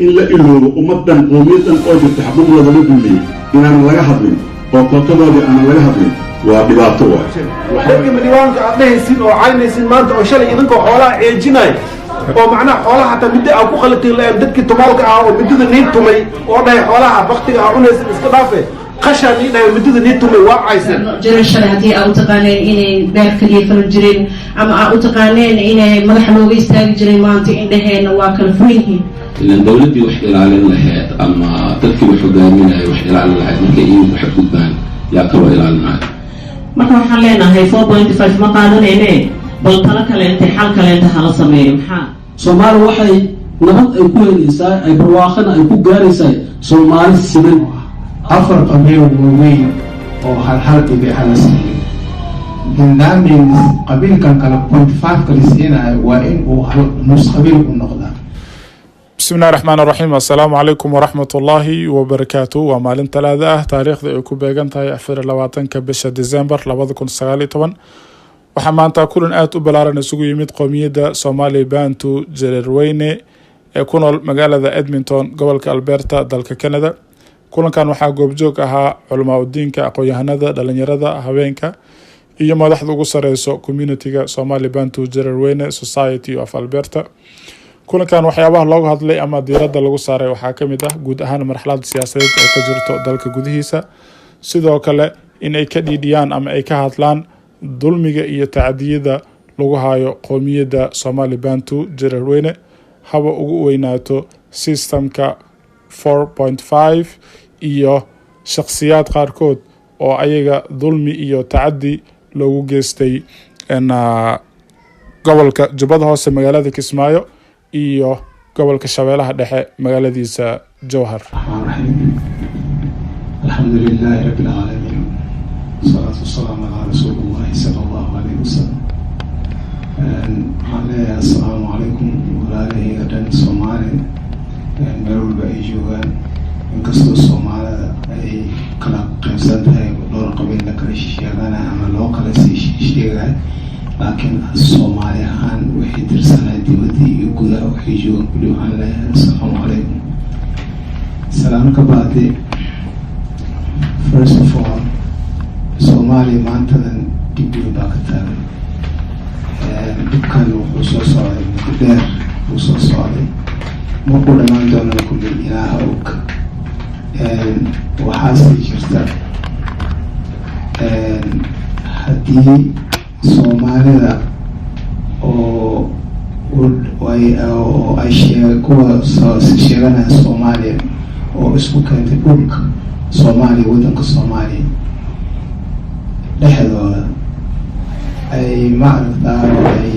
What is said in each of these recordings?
إلا إلو أمدن قومية أوجد تحقق لذلك لي إن أنا لا يحضرين وقلت له أنا لا يحضرين وبلاطوة وحكي من ديوانك عطيه يسين أو عين يسين ما أنت أو شلي إذنك حولا عيجيناي oo macna xoolaha ta mid ay ku qaltay dadkii tumalka ah oo midada need tumay oo dhay xoolaha waqtiga ah unaysan iska dhaafay qashan inay midada need tumay waa aysan jirashada hadii ay u taqaaneen inay beer kaliya falan jireen ama ay u taqaaneen inay madax looga istaagi jiray maanta indhaheena waa kala fulihiin إن دولتي وحدة العالم لحيات أما تركي وحدامنا وحدة العالم لحيات مكاين وحد قدبان يا كرو إلى المعاد ما كان حلينا هي 4.5 ما قالوا إنه بل ترك الانتحال كالانتحال الصميم محال Soomaali waxay nabad ay ku helaysaa ay barwaaqana ay ku gaaraysaa Soomaali siman afar qabiil weyn oo hal dhibic hal sameeyo gandaameen qabiilkan kala 0.5 kala siinay waa in uu hal nus qabiil u noqdaa بسم الله الرحمن الرحيم السلام عليكم ورحمة الله وبركاته ومالين ثلاثة تاريخ ذي كوبيغانتاي أفر لواتن كبشة ديسمبر لبضكن سغالي طبعا waxaa maanta kulan aad u balaaran isugu yimid qowmiyadda Somali Bantu Jareerweyne ee ku nool magaalada Edmonton gobolka Alberta dalka Canada. Kulankan waxaa goobjoog ahaa culamaa u diinka, aqoon-yahanada, dhalinyarada, haweenka iyo madaxda ugu sareyso community-ga Somali Bantu Jareerweyne Society of Alberta. Kulankan waxyaabaha looga hadlay ama diiradda lagu saaray waxaa ka mid ah guud ahaan marxaladda siyaasadeed ee ka jirto dalka gudihiisa, sidoo kale in ay ka dhiidhiyaan ama ay ka hadlaan dulmiga iyo tacadiyada lagu hayo qowmiyadda Somali Bantu Jareerweyne haba ugu weynaato systemka 4.5 iyo shakhsiyaad qaarkood oo ayaga dulmi iyo tacadi loogu geystay gobolka Jubbada Hoose magaalada Kismaayo iyo gobolka Shabeellaha Dhexe magaaladiisa Jowhar. Alhamdulillah rabbil alamin. الصلاة والسلام على رسول الله صلى الله عليه وسلم. السلام عليكم وعليه غدان Somali meelul bay joogaan inkastoo Soomaalida ay kala qaybsantahay dhowr qabiil kala shisheegana ama loo kala shisheegay laakiin Soomaali ahaan waxay tirsanay dibadda iyo gudaha waxay joogaan kulli waxaan leeyahay assalaamu calaykum. Salaam ka baadi. First of all Soomaali maantadan dib baa ka taagan dibkan wuxuu soo socday muddo dheer wuu soo socday ma ku dhammaan doonana kulli ilaaha og waxaasii jirta haddii Soomaalida oo ay kuwa sheeganaya Soomaaliya oo isku keentay dhulka Soomaaliya waddanka Soomaaliya dhexdooda ay maaragtay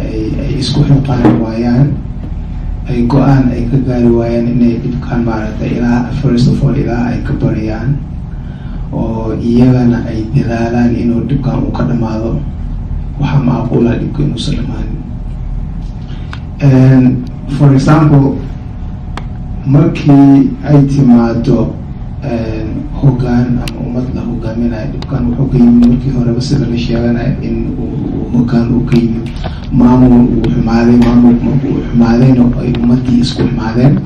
ay isku xilqaani waayaan ay go-aan ay ka gaari waayaan inay dhibkaan maaragtay ilaa first of all ilaa ay ka bariyaan oo iyagana ay dadaalaan inuu dhibkaan uu ka dhamaado waxaa macquula dhibka inuusan dhamaanin. For example markii ay timaado hoggaan ama ummad la hogaaminayo dhibkan wuxuu ka yimid markii horeba sida la sheeganayo in hoggaan uu ka yimid maamul uu xumaaday maamulku markuu xumaadayna ay ummadii isku xumaadeen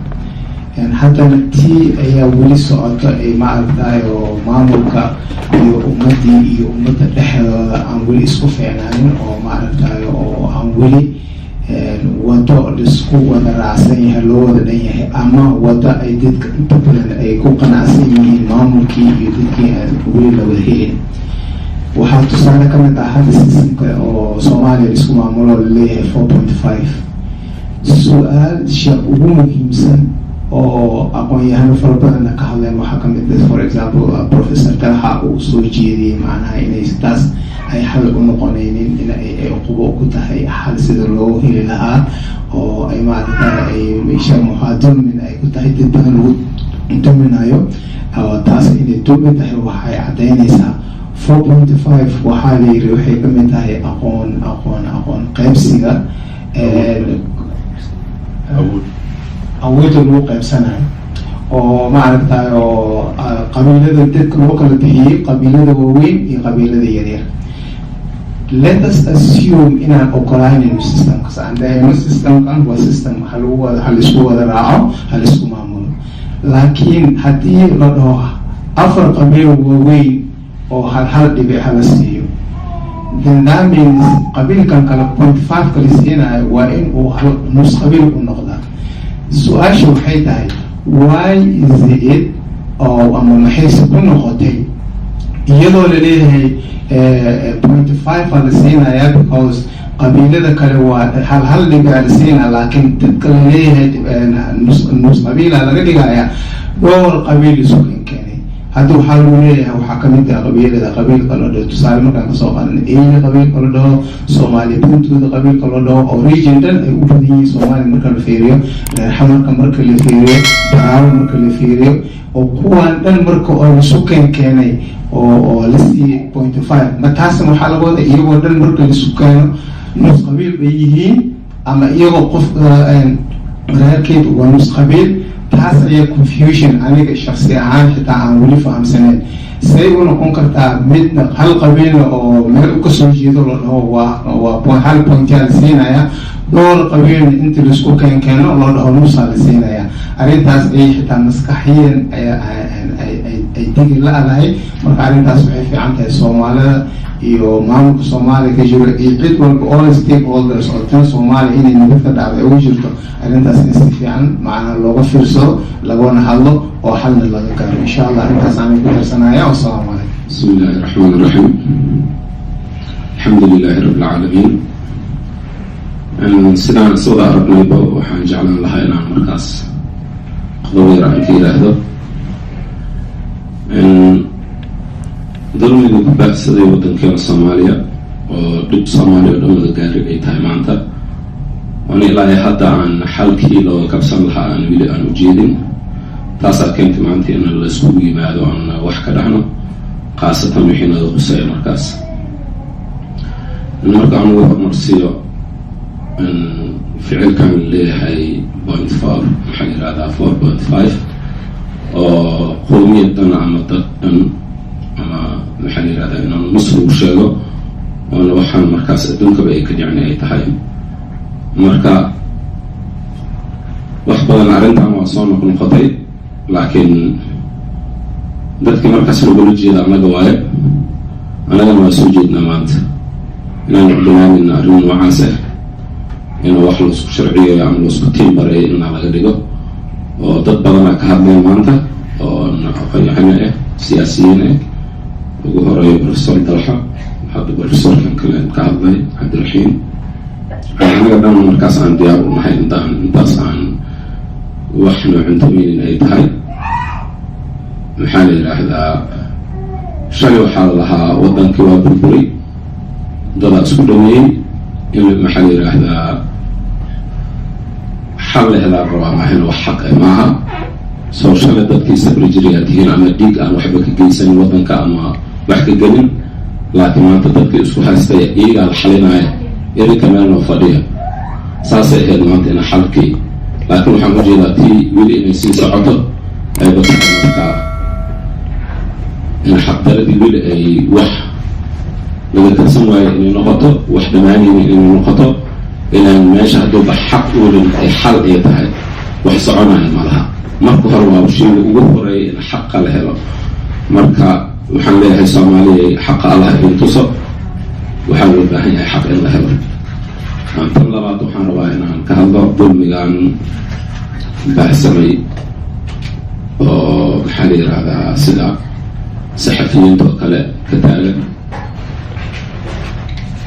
haddana tii ayaa weli socota ay maaragtahay oo maamulka iyo ummadii iyo ummadda dhexdooda aan weli isku fiicnaanin oo maaragtahay oo aan weli wado isku wada raacsan yahay loo wada dhan yahay ama wada ay dadka inta badan ay ku qanacsan yihiin maamulkii iyo dadkii aan weli la wada helin. waxaa tusaale ka mid ah hadda sistemka oo Soomaaliya isku maamulo leeyahay 4.5 su-aasha ugu muhiimsan oo aqoon-yahano fara badanna ka hadleen waxaa ka mid ah for example Professor Talha uu soo jeediyey macnaha inay taas ay xal u noqonaynin in ay uqubo ku tahay xal sida loo heli lahaa oo ay maaragtay ay meesha muhaadmin ay ku tahay dad badan lagu duminayo taas inay dulmi tahay waxay caddaynaysaa 4.5 waxaa la yiri waxay ka mid tahay aqoon qaybsiga awoodda lagu qaybsanayo oo maaragtay oo qabiilada dadka loo kala bixiyey qabiilada waaweyn iyo qabiilada yaryar let us assume inaan ogolaanayno systemkaas aan dhahayno systemkan waa system halisku wada raaco halisku maamulo. laakiin haddii la dhaho 4 qabiil waaweyn oo hal dhibic hala siiyo, then that means qabiilkan kale 0.5 kala siinayo waa in uu nus qabiil u noqdaa. su-aasha waxay tahay why is it ama maxayse ku noqotay iyadoo laleeyahay 0.5 la siinaya because qabiilada kale waa hal dhibic la siinaya, laakiin dadka laleeyahay nus qabiila laga dhigaya dhowr qabiil isu keenay. hadda waxaa lagu leeyahay waxaa kamid ah qabiilka la dhaho, tusaale markaan kasoo qaadana Eyla qabiilka la dhaho, Soomaaliya Puntland qabiilka la dhaho, oo region dhan ay u badan yihiin Soomaaliya marka la fiiriyo, reer Xamarka marka la fiiriyo, Daraawo marka la fiiriyo, oo kuwaan dhan marka oo isu keenay oo la siiyey 0.5 ma taasna waxaa laga wada iyagoo dhan marka la isu keeno nus qabiil bay yihiin, ama iyagoo qof reerkeed waa nus qabiil. taas ayaa confusion aniga shaksi ahaan xitaa aan weli fahamsanayn. say u noqon kartaa mid hal qabiilna oo meel u kasoo jeedo la dhaho waa hal pointia la siinaya, dhowr qabiilna inta laisku keeno loo dhaho nusaa la siinaya. arrintaas ayay xitaa maskaxiyan ay digi la-dahay. marka arrintaas waxay fiican tahay Soomaalida iyo maamulka Soomaaliya ka jiro iyo cid walba all stakeholders oo tan Soomaaliya inay nabad ka dhacday ugu jirto, arrintaas in si fiican macnaha looga fiirsado laguna hadlo oo xalna laga gaaro. insha allah arrintaas aan ku tarsanaya. wassalaamu calaykum. bismillahi raxmaani raxiim. alxamdulilahi rabbil caalamiin. sidaan iswada aragnayba waxaan jeclaan lahaa inaan markaas qodob yar aan ka yidhaahdo. dulmiga ku baahsaday waddankeena Soomaaliya oo dhib Soomaaliya oo dhan wada gaari ay tahay maanta, oon ilaa hadda aan xalkii looga kabsan lahaa aan weli aan ujeedin. taasaa keentay maanta in la iskugu yimaado aan wax ka dhahno, khaasatan wixii naga qusaya markaas. marka aan ugu hormarsiiyo ficilkan leeyahay 0.4 maxaa yidhahdaa 4.5 oo qowmiyad dhan ama dad dhan ama maxaa yidhahdaa inaan nus lagu sheego, oona waxaan markaas adduunkaba ay ka jecni ay tahay. marka wax badan arrintan waa soo noqnoqotay, laakiin dadkii markaas lagula jeeda annaga waaye, annagana waa soo jeednaa maanta inaan icdilaamin arrin noocaas ah, inuu wax laisku sharciyo ama laisku tiimbareeyo inaa laga dhigo. oo dad badanaa ka hadleen maanta oo aqoon-yahano ah, siyaasiyiin ah, ugu horeeyo professor Dalxa, hadda professorkan kale ka hadlay Cabdiraxiim. anaga dhan markaas aan diyaar u nahay intaas aan wax noocuntaweynin ay tahay. maxaa la yidhaahdaa shalay waxaa la lahaa waddankii waa burburi, dadaa isku dhameeyey in maxaa la yidhaahdaa xal la helaa rabaa maahina wax xaq e maaha. soo shalay dadkii sabri jirayaa tihiin ama dhiig aan waxba ka geysanin waddanka ama wax ka gelin, laakiin maanta dadkii isku haystaya iyagaa la xalinaya, idinka meel noo fadhiya. saasay ahayd maanta ina xalkii, laakiin waxaan ujeedaa tii weli inay sii socoto ay batahay markaa in xaqdaradii weli ay wax laga karsan waayo inay noqoto, wax dhammaanayni inay noqoto, inaan meesha hadduuba xaq ulin ay xal ay tahay wax soconaya ma laha. marka hore waa shayga ugu horeeya in xaqa la helo. marka waxaan leeyahay Soomaaliya xaqa Allah in tuso, waxaa loo baahan yahay xaq in la helo. tan labaad waxaan rabaa inaan ka hadlo dulmigaan baahsamay oo maxaa la yidhaahdaa sida saxafiyiinta oo kale ka taagan,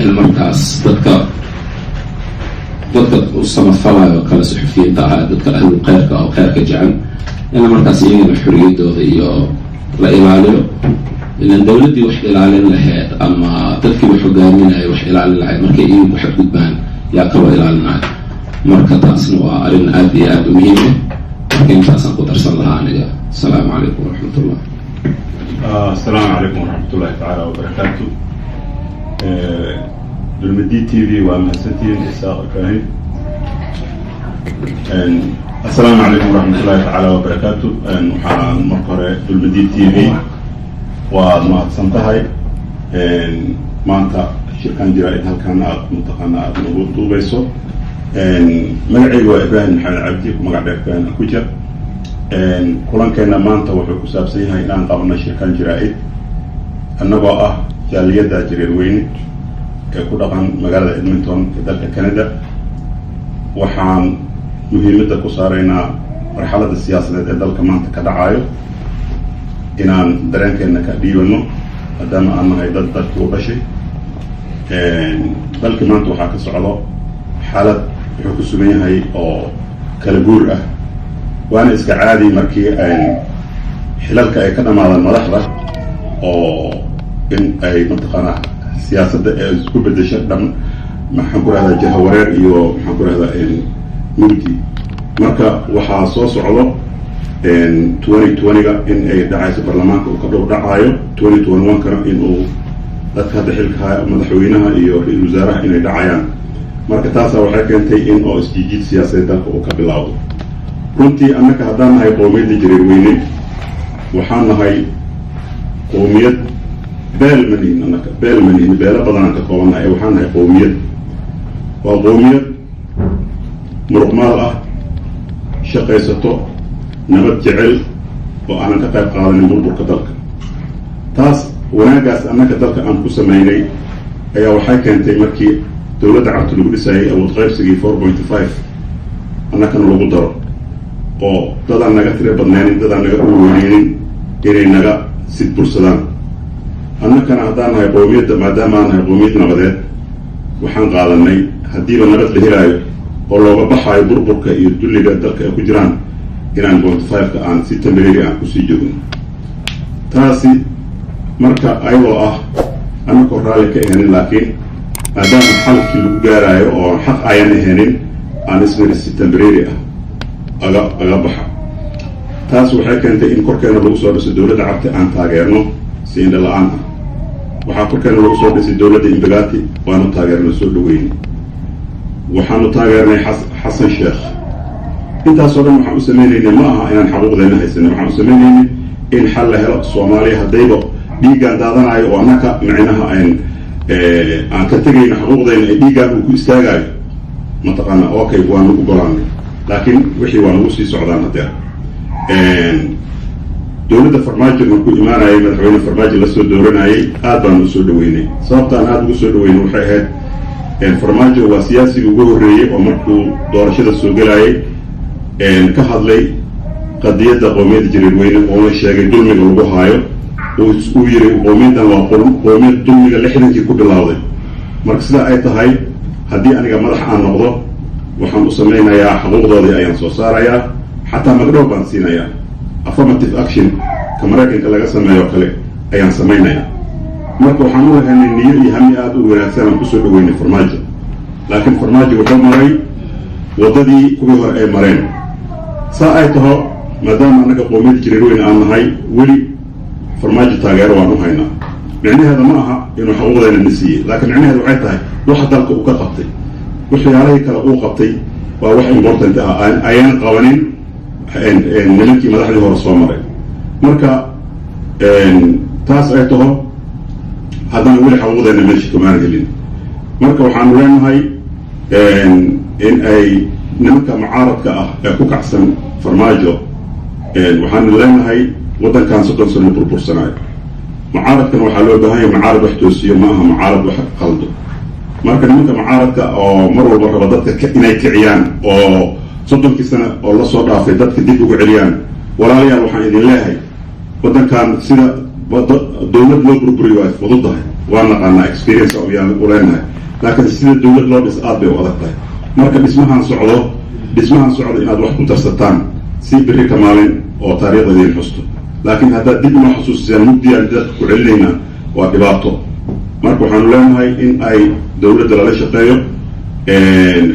in markaas dadka u samafalayo oo kale saxafiyiinta ahaa, dadka ahlul khayrka oo khayrka jecel, in markaas iyagana xorriyadooda iyo la ilaaliyo. ilan dowladdii wax ilaalin lahayd ama dadkii wax hogaaminaya wax ilaalin lahayd markay iyagu xadgudbaan yaa kaloo ilaalinayo. marka taasna waa arrin aad iyo aad u muhiim ah. marka intaasaan ku darsan lahaa aniga. asalaamu calaykum waraxmatullah. السلام عليكم ورحمة الله تعالى وبركاته. دلمدي تي في ومهستين إساق الكاهن. السلام عليكم ورحمة الله تعالى وبركاته. مقر دلمدي تي في ومهد سنتهاي مانتا shirkan jaraa'id halkaana aad mataqaana aad nagu duubayso. Magacaygu waa Ibraahim Maxamed Cabdi, ku magac dheer Ibraahim Akujar. Kulankeena maanta wuxuu ku saabsan yahay inaan qabno shirkan jaraa'id annagoo ah jaaliyadda Jareerweyne ee ku dhaqan magaalada Edmonton ee dalka Canada. Waxaan muhiimadda ku saaraynaa marxaladda siyaasadeed ee dalka maanta ka dhacayo inaan dareenkeena ka dhiibano maadaama aan nahay dad dadka u dhashay. dalkii maanta waxaa ka socdo xaalad wuxuu ku sugan yahay oo kala guur ah, waana iska caadi markii xilalka ay ka dhamaadaan madaxda oo in ay mataqaanaa siyaasadda ee isku bedesho maxaan ku rahdaa jahawareer iyo maxaan ku rahdaa mugdi. marka waxaa soo socdo 2020ga in ay dhacayso baarlamaanka uu ka dhow dhacayo, 2021kana in uu dadka hadda xilka madaxweynaha iyo ra-iisul wasaaraha inay dhacayaan. marka taasaa waxay keentay in oo isjiijiid siyaasadeed dalka uu ka bilaawdo. runtii annaka haddaan nahay qowmiyadda Jareerweyne waxaan nahay qowmiyad beel manihin, annaka beel manihin, beelo badanaan ka koobannahay. waxaan nahay qowmiyad, waa qowmiyad muruqmaal ah, shaqaysato, nabad jecel, oo aanan ka qayb qaadanin burburka dalka. taas wanaagaas annaka dalka aan ku samaynay ayaa waxay keentay markii dowladda carabta lagu dhisayay awood qaybsigii 4.5 annakana lagu daro oo dadaan naga tira badnaynin, dadaan naga uweyneynin inay naga sidbursadaan. annakana haddaan nahay qowmiyadda, maadaama aan nahay qowmiyad nabadeed, waxaan qaadanay haddiiba nabad la helaayo oo looga baxaayo burburka iyo dulliga dalka ay ku jiraan inaan 0.5ka aan si temporary aan kusii joogno. taasi marka ayadoo ah annakoo raalli ka ahanin, laakiin maadaama xalkii lagu gaaraayo oo xaq ayan ahanin aan ismiri si temporary ah aga baxa. taas waxay keentay in korkeena lagu soo dhiso dowladda cabti aan taageerno si indha la-aan ah. waxaa korkeena lagu soo dhisay dowladda Imbagaati, waanu taageerno soo dhaweyni. waxaanu taageernay xasan sheekh. intaasoo dhan waxaan u sameynaynay ma aha inaan xaquuqdeena haysanay, waxaan u sameynaynay in xal la helo. Soomaaliya haddayba dhiiggaan daadanayo oo annaka micnaha aan ka tegayno xaquuqdeena ee dhiiggaan uu ku istaagayo mataqaana okay waanu u golaanay, laakiin wixii waa nagu sii socdaan hadeer. dowladda farmaajo markuu imaanayay, madaxweyne farmaajo lasoo dooranayay, aad baanu usoo dhaweynay. sababtaan aada ugu soo dhaweynay waxay ahayd farmaajo waa siyaasigii ugu horreeyey oo markuu doorashada soo gelayay ka hadlay qadiyadda qowmiyadda Jareerweyne oo la sheegay dulmiga lagu haayo. uu yiri qowmiyaddan waa qowmiyad dulmiga 60kii ku bilowday. marka sidaa ay tahay, haddii aniga madax aan noqdo waxaan u sameynayaa xaquuqdoodii ayaan soo saarayaa, xataa magdhow baan siinayaa. affirmative action ka Maraykanka laga sameeyo kale ayaan samaynayaa. marka waxaan u lahaynay niyo iyo hami aada u wanaagsan aan kusoo dhaweynay farmaajo, laakiin farmaajo wuxuu maray waddadii kuwii hore ay mareen. saa ay taho, maadaama annaga qowmiyadda Jareerweyne aan nahay, weli farmaajo taageero waan u haynaa. micnaheeda ma aha inuu xaquuqdeena na siiyey, laakiin micnaheeda waxay tahay waxa dalka uu ka qabtay, waxyaalihii kale uu qabtay waa wax important ah, ayaan qabanin nimankii madaxdii hore soo maray. marka taas ay taho, haddana weli xaquuqdeena meesha kamaan helin. marka waxaanu leenahay in ay nimanka mucaaradka ah ee ku kacsan farmaajo, waxaanu leenahay waddankan 30 sano burbursanayo. mucaaradkan waxaa loo baahan yahay mucaarad wax toosiyo, ma aha mucaarad wax qaldo. marka nimanka mucaaradka oo mar walba raba dadka inay kiciyaan oo 30kii sano oo la soo dhaafay dadka dib ugu celiyaan, walaalayaal waxaan idin leeyahay waddankan sida dowlad loo burburiyo ay fududahay, waa naqaanaa experience u leenahay, laakiin sida dowlad loo dhis aad bay u adag tahay. marka dhismahan socdo inaad wax ku darsataan si berri ka maalin oo taariikhda idin xusto. laakiin haddaad dib uma xusuusisaan mugdiyaan dadka ku celinaynaa waa dhibaato. marka waxaanu leenahay in ay dowladda lala shaqeeyo,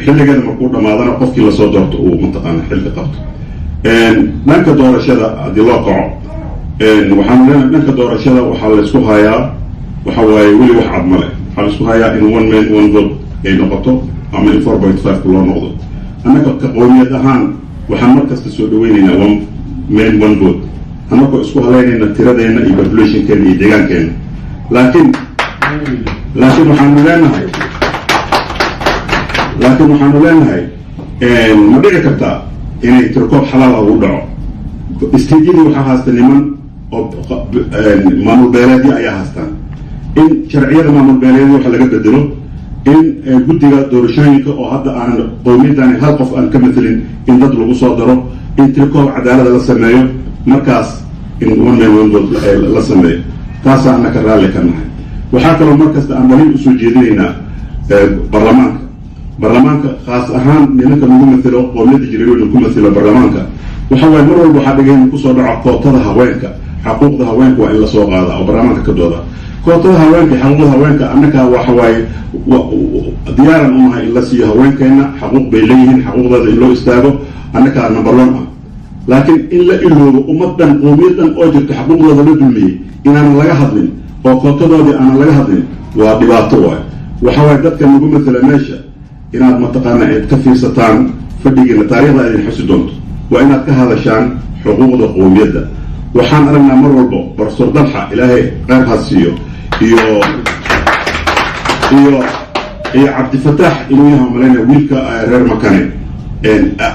xilligeeda markuu dhamaadana qofkii lasoo doorto uu mataqaana xilka qabto. dhanka doorashada haddii loo kaco, waxaanu leenahay dhanka doorashada waxaa la isku hayaa, waxa waaye weli wax cad male. waxaa la isku hayaa in 1 man 1 vote ay noqoto ama in 4.5 loo noqdo. annaka ka qowmiyad ahaan waxaan markasta soo dhaweynaynaa 1 man 1 vote, annagoo isku haleynayna tiradeena iyo populationkeena iyo deegaankeena. laakiin waxaanu leenahay ma dhici kartaa inay tirkoob xalaal ugu dhaco istiidyadii waxaa haasta niman oo maamul beeleedyo ayaa haastaan in sharciyada maamul beeleedyo waxa laga bedelo in guddiga doorashooyinka oo hadda aanan qowmiyadani hal qof aan ka matelin in dad lagu soo daro in tirkoob cadaalada la sameeyo markaas in one man one vote la sameeyo taasaa annaka raalli ka nahay waxaa kaloo markasta aan dhalin usoo jeedinaynaa baarlamaanka khaas ahaan nimanka lagu matelo qowmiyadda jiriirooda ku matelo baarlamaanka waxa waaye mar walba waxaa dhigay in kusoo dhaco kootada haweenka xaquuqda haweenka waa in lasoo qaada oo baarlamaanka ka dooda kootada haweenka iyo xaquuqda haweenka annaka waxa waaye diyaaran u nahay in la siiyo haweenkeena xaquuq bay leeyihiin xaquuqdooda in loo istaago annakaa number one ah laakiin in la iloobo ummaddan qowmiyaddan oo jirto xaquuqdooda la dulmiyey inaanan laga hadlin oo kootadoodii aanan laga hadlin waa dhibaato waay waxa waaye dadka nagu matela meesha inaad mataqaana aad ka fiirsataan fadhigiina taariikhda idin xusi doonto waa inaad ka hadashaan xuquuqda qowmiyadda waxaan aragnaa mar walbo barsoor dalxa ilaahay qeyr ha siiyo iyo cabdifataax inuu yaha malayna wiilka reer makane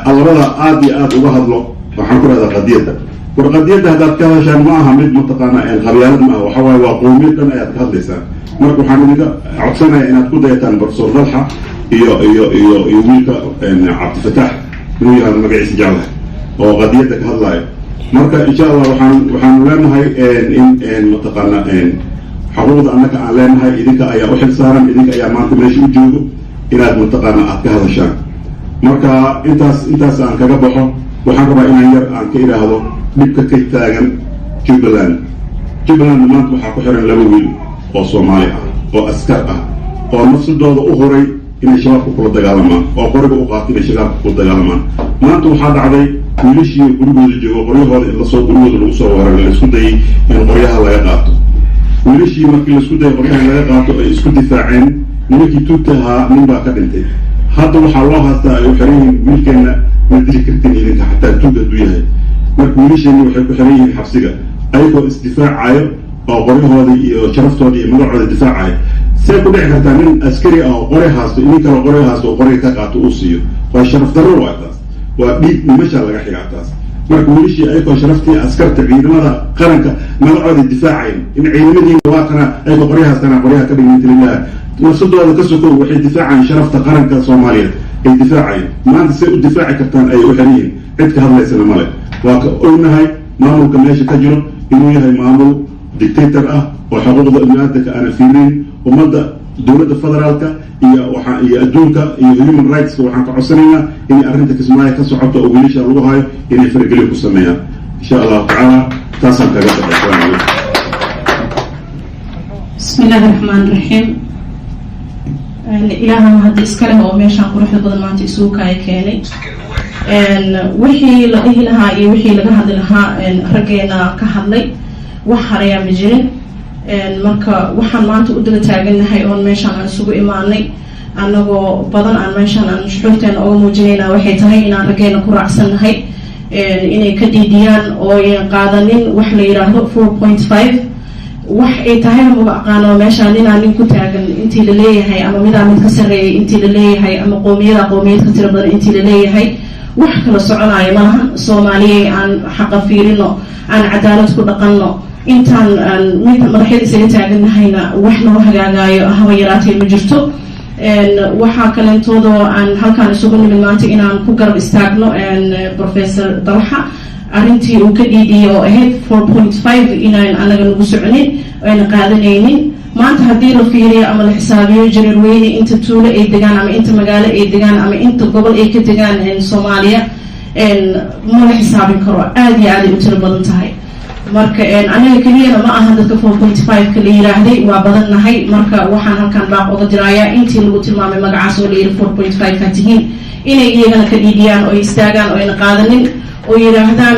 labada aad iyo aad uga hadlo waxaan ku rahdaa qadiyadda war qadiyadda haddaad ka hadashaan ma aha mid mataqaana qabyaalad ma aha waxa waaye waa qowmiyaddan ayaad ka hadlaysaan marka waxaan idinka codsanaya inaad ku dayataan barsoor dalxa iyo wiilka cabdifataax inuu yahay magaciisa jeclahay oo qadiyadda ka hadlaayo marka insha allah waxaanu leenahay in mataqaana xuquuqda annaka aan leenahay idinka ayaa u xil saaran idinka ayaa maanta meesha u joogo inaad mataqaana aad ka hadashaan marka intaas aan kaga baxo waxaan rabaa inaan yar aan ka idhaahdo dhibka ka taagan jubbaland maanta waxaa ku xiran laba wiil oo soomaali ah oo askar ah oo nafsadooda u horay inay shabaabka kula dagaalamaan oo qoriga u qaato inay shabaabka kula dagaalamaan maanta waxaa dhacday wiilashii gurigooda joogo qoryahooda in gurigooda lagu soo weeraray laisku dayay in qoryaha laga qaato wiilashii markii laisku dayay qoryaha laga qaato ay isku difaaceen nimankii tuugta ahaa nin baa ka dhintay hadda waxaa loo haastaa ay u xiran yihiin wiilkeenna ma dili kartin idinka xataa tuug hadduu yahay marka wiilasheenni waxay ku xiran yihiin xabsiga ayagoo isdifaacayo oo qoryahoodii iyo sharaftoodii iyo magacooda difaacayo see ku dhici kartaa nin askari ah oo qori haasto inin kale qori haasto oo qoriga ka qaato uu siiyo waa sharaf darro waa taas waa dhiig dhimashaa laga xigaa taas marka wiilashii ayagoo sharaftii askarta ciidamada qaranka magacooda difaacayn in ciidamadiina waa kana ayagoo qorya haastana qoryaha ka dhigintililaha nafsadooda ka sokow waxay difaacayeen sharafta qaranka soomaaliyeed ay difaacayeen maanta say u difaaci kartaan ay u xiran yihiin cid ka hadlaysana male waa ka ognahay maamulka meesha ka jiro inuu yahay maamul dictator ah oo xuquuqda ibniaadanka aanan fiirinayn ummadda dowladda federaalka iyo adduunka iyo human rightska waxaan ka codsanaynaa inay arrinta kismaayo ka socoto oo wiilasha lagu hayo inay faragelin ku sameeyaan insha allahu tacaala taasaan kaga baxay asalaamu calaykum بسم الله الرحمن الرحيم إلهنا هذا إسكاله أو ماشان قروح بدل ما تسوق هاي كاني وحي لقيه لها وحي لقى هذا لها رجينا كهذلي وحريا مجرين marka waxaan maanta u daba taaganahay oon meeshaan aan isugu imaanay annagoo badan aan meeshaan aan shuxuurteena uga muujinayna waxay tahay inaan raggeena ku raacsannahay inay ka dhiidiyaan oo yan qaadanin wax la yidhaahdo 4.5 wax ay tahay maga aqaano meeshaan inaan nin ku taagan intii la leeyahay ama midaa mid ka sarreeyay intii la leeyahay ama qoomiyad ka tiro badan intii la leeyahay wax kala soconaayo malahan soomaaliyey aan xaqa fiirino aan cadaalad ku dhaqanno intaan midka madaxyada isaga taaganahayna wax noo hagaagaayo haba yaraatee ma jirto waxaa kaleentoodoo aan halkaan isugu nimid maanta inaan ku garab istaagno professor dalxa arrintii uu ka dhiidiyay oo ahayd 4.5 inaan anaga nagu soconin ayna qaadanaynin maanta haddii la fiiriyo ama la xisaabiyo jareerweyne inta tuulo ay degaan ama inta magaalo ay degaan ama inta gobol ay ka degaan soomaaliya ma la xisaabin karo aada iyo aad ay u tiro badan tahay marka anaga keliyana ma aha dadka 4.5 ka la yiraahday waa badan nahay marka waxaan halkan baaq uga dirayaa intii lagu tilmaamay magacaas oo la yiri 4.5 ka tihiin inay iyagana ka dhiidiyaan oo istaagaan oo ayna qaadanin oo yiraahdaan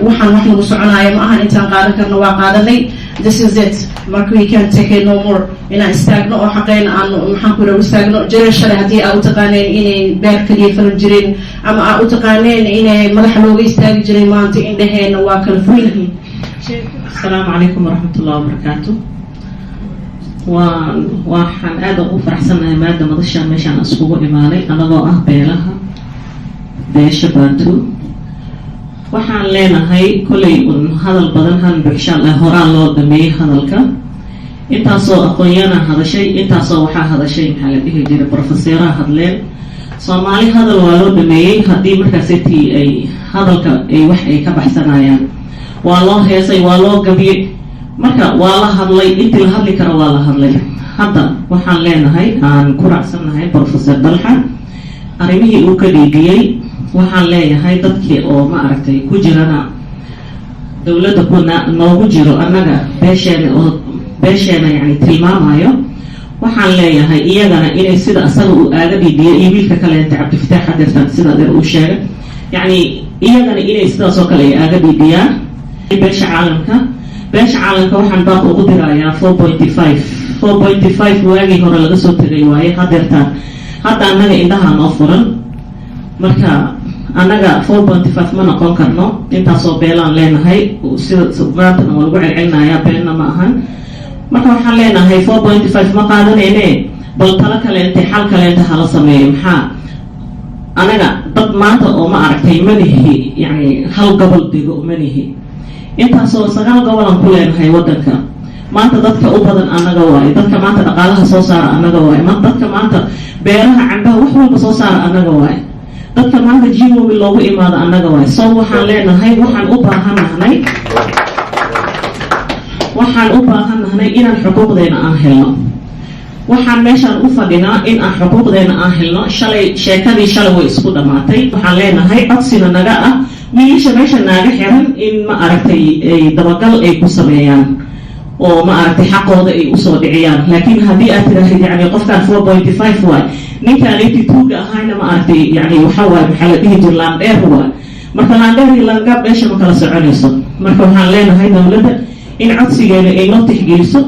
waxaan wax lagu soconaayo ma aha intaan qaadan karno waa qaadanay this is it marka we can take it no more inaan istaagno oo xaqeena aan maxaan ku dhaw istaagno jiray shalay haddii aad u taqaaneen inay beer kaliya falan jireen ama aad u taqaaneen inay madaxa looga istaagi jiray maanta indhaheena waa kala furan yihiin السلام عليكم ورحمة الله وبركاته waxaan aad ugu faraxsanahay maada madashaan meeshaan iskugu imaanay anagoo ah beesha Bantu. waxaan leenahay kolley hadal badan insha Allah horaan loo dhameeyay hadalka intaasoo aqoonyana hadashay intaasoo waxaa hadashay maxaa la dhihi jiray professora hadleen Soomaali hadal waa loo dhameeyay haddii markaasiti ay hadalka ay wax ay ka baxsanayaan waa loo heesay waa loo gabiyay marka waa la hadlay intii la hadli karo waa la hadlay hadda waxaan leenahay aan ku raacsanahay professor Dalxa arrimihii uu ka dhiibiyay waxaan leeyahay dadkii oo ma aragtay ku jirana dawladda kuna noogu jiro annaga beesheena yani tilmaamayo waxaan leeyahay iyagana inay sida asaga uu aaga dhiibiyay iyo wiilka kale inta Cabdifataax Xadirtan sida adeer uu sheegay yani iyagana inay sidaas oo kale aaga dhiibiyaan beesha caalamka waxaan baaq ugu dirayaa 4.5 waagii hore laga soo tagay waaye hadeertaan hadda annaga indhaha noo furan marka annaga 4.5 ma noqon karno intaasoo beelaan leenahay sida maantana waa lagu celcelinayaa beenna ma ahan marka waxaan leenahay 4.5 ma qaadanayne bal tala kaleente xal kaleente hala sameeyo maxaa anaga dad maanta oo ma aragtay manihi yani hal gobol dego manihi intaasoo 9 gobolan ku leenahay wadanka maanta dadka u badan annaga waaye dadka maanta dhaqaalaha soo saara annaga waaye dadka maanta beeraha cambaha wax walba soo saara annaga waaye dadka maanta jiwoobi loogu imaado annaga waaye soo waxaan leenahay waxaan u baahanahay inaan xuquuqdeena aan helno waxaan meeshaan u fadhinaa in aan xuquuqdeena aan helno sheekadii shalay way isku dhamaatay waxaan leenahay codsina naga ah wiilasha meesha naaga xiran in ma aragtay dabagal ay ku sameeyaan oo ma aragtay xaqooda ay usoo dhiciyaan laakiin haddii aad tiraahid yani qofkaan 4.5 waay ninkaan 82 ahayna ma aragtay yani waxa waay maxaa la dhihi jir laandheer waay marka laandheer iyo laangaab meesha ma kala soconayso marka waxaan leenahay dawladda in codsigeena ay noo tixgeliso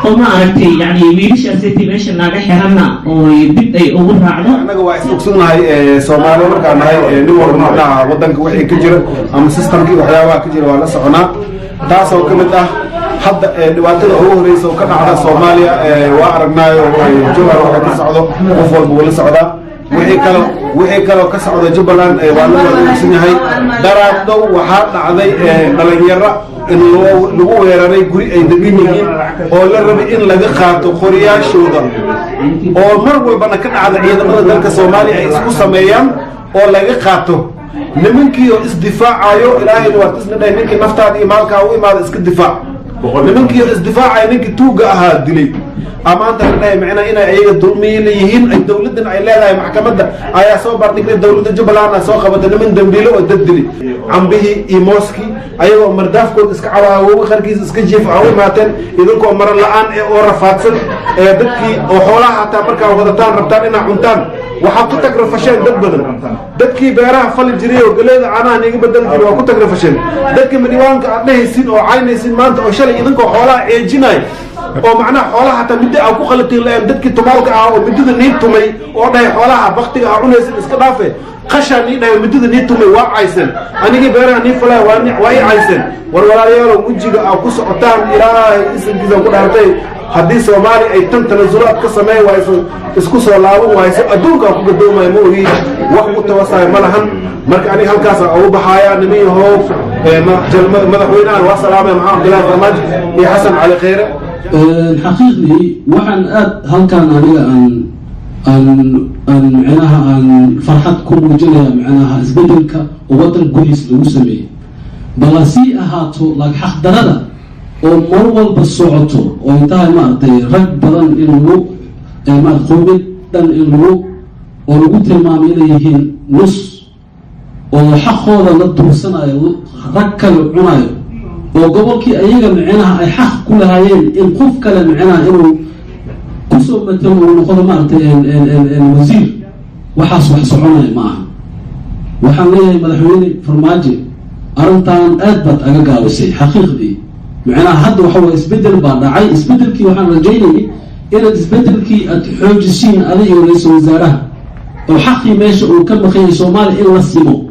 oo ma aragtay yani wiilashaasiti meesha naaga xiranna oo dib ay ugu raacdo annaga waa isogsannahay Soomaaliya markaan nahay nin walba macnaha wadanka wixii ka jira ama systemkii waxyaabaha ka jira waa la soconaa taasoo ka mid ah hadda dhibaatada ugu horeysa oo ka dhacda Soomaaliya waa aragnaayo jawhar waxa ka socdo qof walba wala socdaa wixii kale ka socda Jubbaland waa la wadaagsan yahay daraaddo waxaa dhacday dhalinyaro in lagu weeraray guri ay degan yihiin oo la rabay in laga qaato qoriyaashooda oo mar walbana ka dhacda ciidamada dalka Soomaaliya ay isku sameeyaan oo laga qaato nimankii oo isdifaacayo ilaahay waa tisnay ninkii naftaada iyo maalka u imaado iska difaac nimankii oo isdifaacay ninkii tuuga ahaa dilay amaanta leeyahay macna inay ayaga dulmiin yihiin ay dawladdan ay leedahay maxkamadda ayaa soo bardhigay dawladda Jubbaland soo qabatay niman dambiilo oo dad dilay cambihi iyo mooski ayagoo mardaafkood iska cawaawo qarkiis iska jiif aw imaateen idinkoo maran la'aan oo rafaadsan dadkii oo xoolaha hataa markaa wadataan rabtaan inay cuntaan waxa ku tagrafasheen dad badan dadkii beeraha fal jiray oo galeeda caanaha niga badal jiray waa ku tagrafasheen dadkii madiwaanka aad dhehaysin oo caynaysin maanta oo shalay idinkoo xoolaha ceejinay oo macnaha xoolaha hataa midda aan ku qalatin leen dadkii tumaalka ah oo midada niin tumay oo dhahay xoolaha baktiga ah cunaysan iska dhaafe qashan ii dhahay midada niin tumay waa caysan anigii beeraha niin falay waa ii caysan war walaalayaal wajiga aan ku socotaan ilaahay isinkiisa ku dhaartay haddii Soomaali ay tan tanasulaad ka sameey wayso isku soo laaban wayso adduunka ku gadoomay ma ogi wax ku tawaasay malahan marka ani halkaas ugu baxaya nimin hoof madaxweynaha waa salaamay maxamed Abdullaahi Farmaajo iyo Xasan Cali Khayre حقيقي وحن هلكان أنا معناها أن فرحت كل وجهها معناها إثباتك ووطن كويس لوسمي بلاسيئها تو لك حق دردا ومرول بالصعوتو وانتهى ما أعطي رد بدن إنه ما تقومي دن إنه ونقول المامي إليهن نص وحق هذا ندرسنا ركل عناية وقبلك أيها معناها أي حق كل هايين إن قف كلام معناها إنه كسر مثلا ونقول ما الوزير وحصعنا معه وحنيه مدحوني فرماجي أرنتان أثبت أجاوسي حقيقي معناها هذا وحول إسبدل بعد عي إسبدل كي وحنا رجيني إلى إسبدل كي أتحوج السين عليه وليس وزاره وحقي ماشي وكم خير صومالي إلا السمو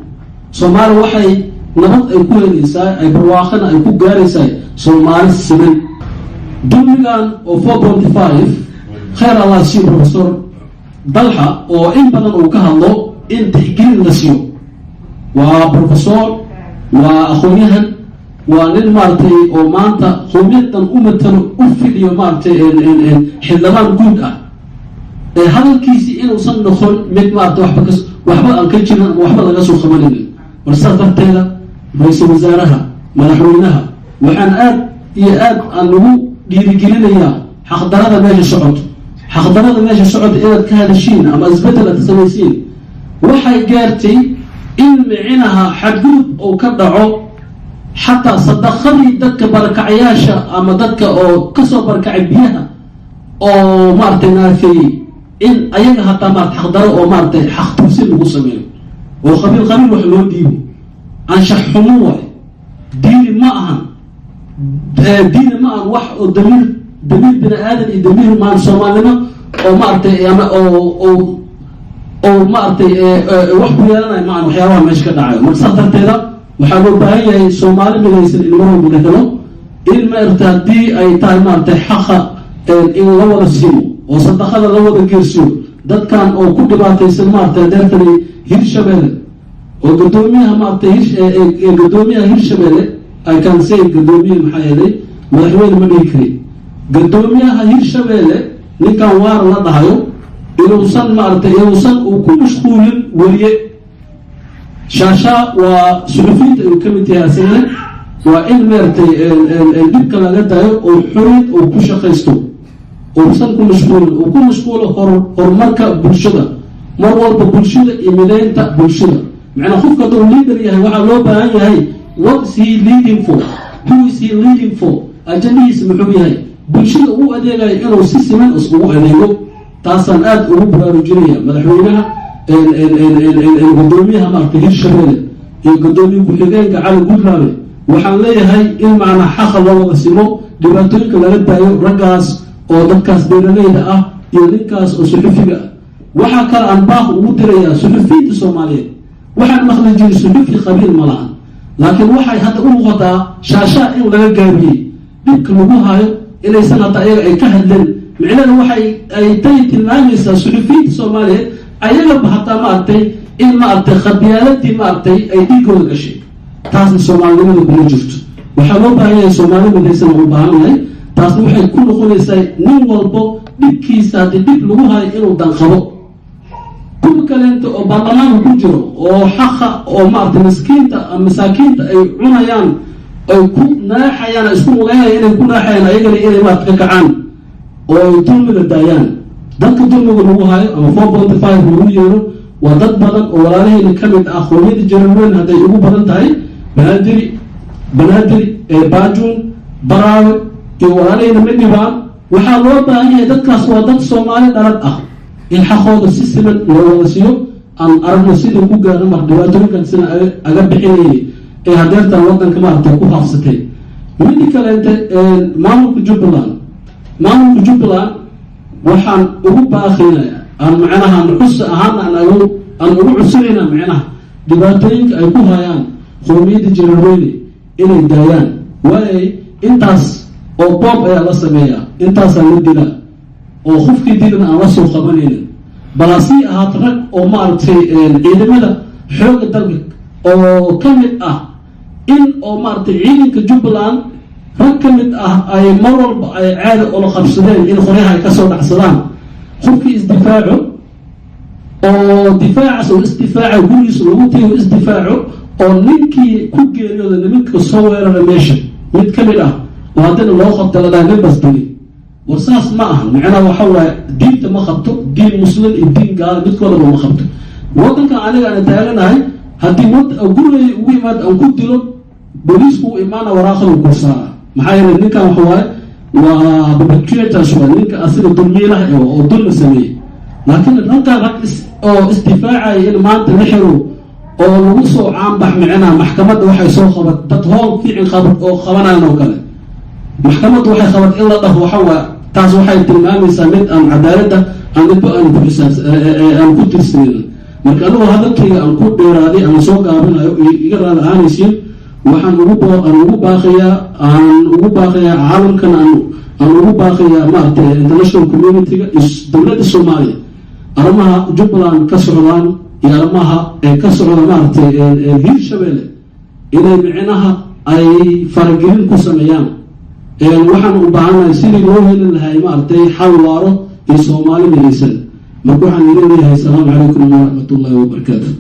صومالي وحي نبض يكون الإنسان أي برواخنا أي كوجاريساي صومالي السمن dulmigan oo 4.5 khayr allah siiyo professor dalxa oo in badan uu ka hadlo in tixgelin la siiyo waa professor waa aqoonyahan waa nin maartay oo maanta qowmiyadan u matalo u fidiyo maartay xildhibaan guud ah hadalkiisii inuusan noqon mid maartay waxba aan ka jirin ama waxba laga soo qabanaynin warsaas darteeda ra-iisul wasaaraha madaxweynaha waxaan aad iyo aad aan lagu dhiirigelinayaa xaqdarada meesha socoto xaqdarada meesha socoto inaad ka hadashiin ama isbedel aad samaysiin waxay gaartay in micinaha xadgudub uu ka dhaco xataa sadaqadii dadka barakacyaasha ama dadka oo kasoo barakacay biyaha oo maaragtay naafeeyey in ayaga hataa maarata xaqdaro oo maaragtay xaq tuusin lagu sameeyo oo qabiil wax loo dhiibo anshax xumo waay diini ma ahan wax oo damiir bini aadan iyo damiir maan soomaalnimo oo maaragtay ama oo maaragtay wax ku yeelanayo maan waxyaabaha meesha ka dhacayo marka saas darteeda waxaa loo baahan yahay soomaali midaysan in marwalba la helo in maaragtay haddii ay tahay maaragtay xaqa in la wada siimo oo sadaqada la wada geersiyo dadkan oo ku dhibaataysan maaragtay deertani hirshabeelle oo gadoomiyaha maaragtay gadoomiyaha hirshabeelle ay kansay gadoomiye maxaa yeelay madaxweyne ma dhihi kari gadoomiyaha hirshabeelle ninkan waara la dhahayo inuusan maaragtay uu ku mashquulin weliye shaashaa waa suxufiyiinta uu ka mid yahay asagana waa in maaragtay dhibka laga dayo oo xoriyad uu ku shaqaysto uusan ku mashquulin uu ku mashquulo horumarka bulshada mar walba bulshada iyo mideynta bulshada macnaa qofka hadduu leader yahay waxaa loo baahan yahay what is he leading for who is he leading for ajanihiisa muxuu yahay bulshada uu adeegayo inuu si siman iskugu adeego taasaan aada ugu baraarujinaya madaxweynaha gadoomiyaha maaragtay hirshabeelle iyo gadoomiye ku-xigeenka cali gudlaabe waxaan leeyahay in macnaa xaqa loo wada simo dhibaatooyinka laga daayo raggaas oo dadkaas beeraleyda ah iyo ninkaas oo suxufiga ah waxaa kale aan baaq ugu dirayaa suxufiyiinta soomaaliyeed waxaan maqli jiray suxufi qabiil ma lahan laakiin waxay hadda u muuqataa shaashaa in laga gaabiyey dhibka lagu hayo inaysan hadda ayaga ay ka hadleen micnada waxay ay tay tilmaamaysaa suxufiyiinta soomaaliyeed ayagaba hataa maaragtay in maaragtay khabyaaladii maaragtay ay dhiigooda gashay taasna soomaalinimada kuma jirto waxaa loo baahan yahay soomaali midaysan u baahan yahay taasna waxay ku noqonaysaa nin walbo dhibkiisa haddii dhib lagu hayo inuu danqabo kuwa kaleenta oo baarlamaanka ku jiro oo xaqa oo maaragtay masaakiinta ay cunayaan ay ku naaxayaan isku muleynaya inay ku naaxayaan ayagana inay maaragta ka kacaan oo ay dulmiga daayaan dadka dulmiga lagu hayo ama 4.5 lagu yeero waa dad badan oo walaalahayna ka mid ah qoomiyada jaraweyn hadday ugu badan tahay banaadir baajuun baraawe iyo walaalahayna midhibaan waxaa loo baahan yahay dadkaas waa dad soomaali dhalad ah in xaqooda si siman loo wada siiyo aan aragno sidii ku gaarno mar dhibaatooyinkan sida aga bixinayay ee hadeertan wadanka maaragtay ku haafsatay midi kaleente maamulka jubbaland waxaan ugu baaqaynaya aan macnaha nuxus ahaan aan ugu cusubeyna macnaha dhibaatooyinka ay ku hayaan qoomiyada jaraweyn inay daayaan waayay intaas oo boob ayaa la sameeyaa intaasaa la dilaa oo qofkii dilana aan la soo qabanaynin balasii ahaat rag oo maaragtay ciidamada xooga dalka oo ka mid ah in oo maaragtay ciidanka jubbaland rag ka mid ah ay mar walba ay caada ola qabsadeen in qoryaha ay kasoo dhacsadaan qofkii isdifaaco oo difaacaas oo isdifaaca gurigiisa lagu tago isdifaaco oo ninkii ku geeriyooda nimanka soo weerara meesha mid ka mid ah oo haddana loo qabta ladaa nin bas dili war saas ma aha macnaha waxa waaye diinta ma qabto diin muslim iyo diin gaala midkoodaba ma qabto wadankan aniga aan taaganahay haddii gurigay ugu yimaad aan ku dilo booliisku u imaana waraaqadu kursaara maxaa yeelay ninkan waxa waaye waa perpetrators waa ninka asiga dulmiilaha oo dulmi sameeyey laakiin halkaan rag oo isdifaacaya in maanta la xiro oo lagu soo caanbax micnaha maxkamadda waxay soo qabat dad hool fiicin qabad oo qabanayaan oo kale maxkamaddu waxay qabad in la dhaho waxa waa taas waxay tilmaamaysaa mid aan cadaaladda aan midba aan ku tirsanin marka anigoo hadalkayga aan ku dheeraaday aan soo gaabinayo iga raali ahaanaysiin waxaan ugu baaqayaa caalamkan aan ugu baaqayaa maaragtay international community-ga dowladda Soomaaliya arrimaha Jubbaland ka socdaan iyo arrimaha ka socda maaragtay Hirshabelle inay micnaha ay faragelin ku sameeyaan waxaan u baahanahay sidii loo heli lahaa maaragtay xal waaro iyo Soomaali midaysan marka waxaan leeyahay assalaamu calaykum wa rahmatullahi wa barakaatuh.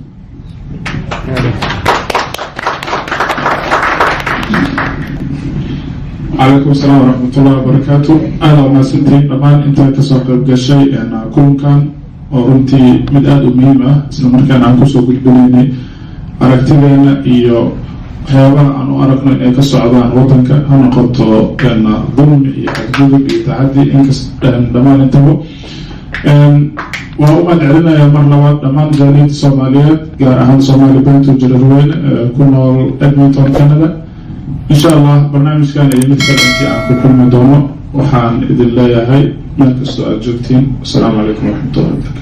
عليكم السلام ورحمة الله وبركاته. أهلا وسهلا دمان أنت كسوق الجشي أنا كون كان ورمتي مداد مهمة سنمركان عن كسوق البنيني أركتبنا إيو حيوان أنو أركنا إيه كسوعدان وطنك هنا قلت كان ظلم يحدود يتعدي إنكس دمان انتبه وأمد علينا يا مرلوات دمان جانية الصوماليات قال أهل صومالي بنت وجرروين كنا أدميتون كندا إن شاء الله برنامج كان يمثل أنت عن كل مدونة وحان إذن الله يا هاي ما كستو أجبتين. السلام عليكم ورحمة الله وبركاته.